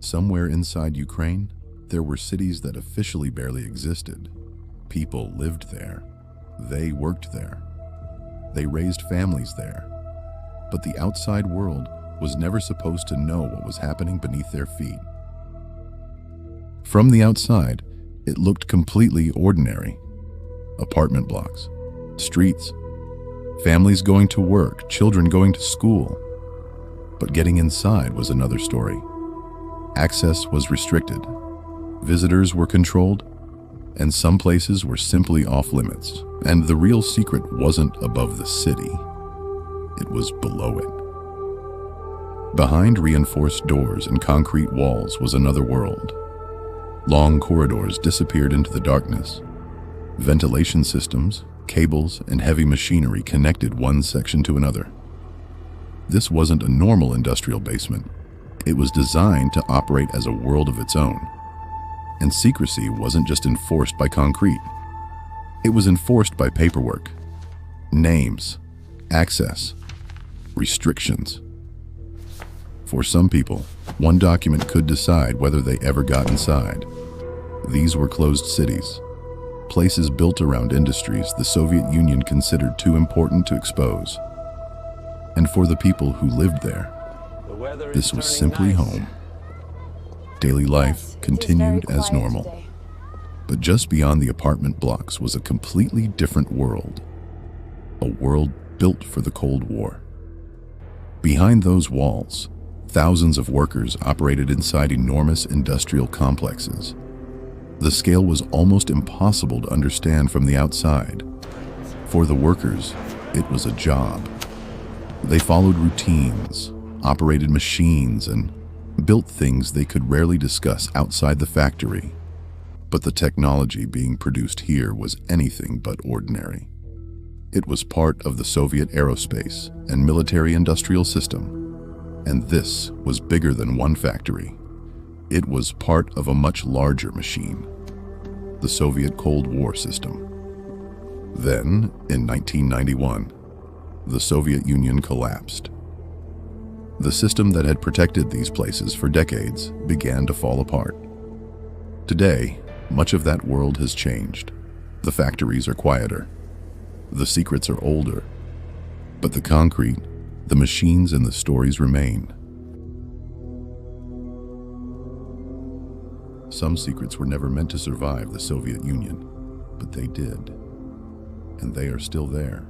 Somewhere inside Ukraine, there were cities that officially barely existed. People lived there. They worked there. They raised families there. But the outside world was never supposed to know what was happening beneath their feet. From the outside, it looked completely ordinary. Apartment blocks, streets, families going to work, children going to school. But getting inside was another story. Access was restricted. Visitors were controlled, and some places were simply off limits. And the real secret wasn't above the city. It was below it. Behind reinforced doors and concrete walls was another world. Long corridors disappeared into the darkness. Ventilation systems, cables, and heavy machinery connected one section to another. This wasn't a normal industrial basement. It was designed to operate as a world of its own. And secrecy wasn't just enforced by concrete. It was enforced by paperwork, names, access, restrictions. For some people, one document could decide whether they ever got inside. These were closed cities, places built around industries the Soviet Union considered too important to expose. And for the people who lived there, this was simply home. Daily life continued as normal. But just beyond the apartment blocks was a completely different world. A world built for the Cold War. Behind those walls, thousands of workers operated inside enormous industrial complexes. The scale was almost impossible to understand from the outside. For the workers, it was a job. They followed routines, operated machines, and built things they could rarely discuss outside the factory. But the technology being produced here was anything but ordinary. It was part of the Soviet aerospace and military-industrial system, and this was bigger than one factory. It was part of a much larger machine, the Soviet Cold War system. Then, in 1991, the Soviet Union collapsed. The system that had protected these places for decades began to fall apart. Today, much of that world has changed. The factories are quieter. The secrets are older. But the concrete, the machines, and the stories remain. Some secrets were never meant to survive the Soviet Union, but they did. And they are still there.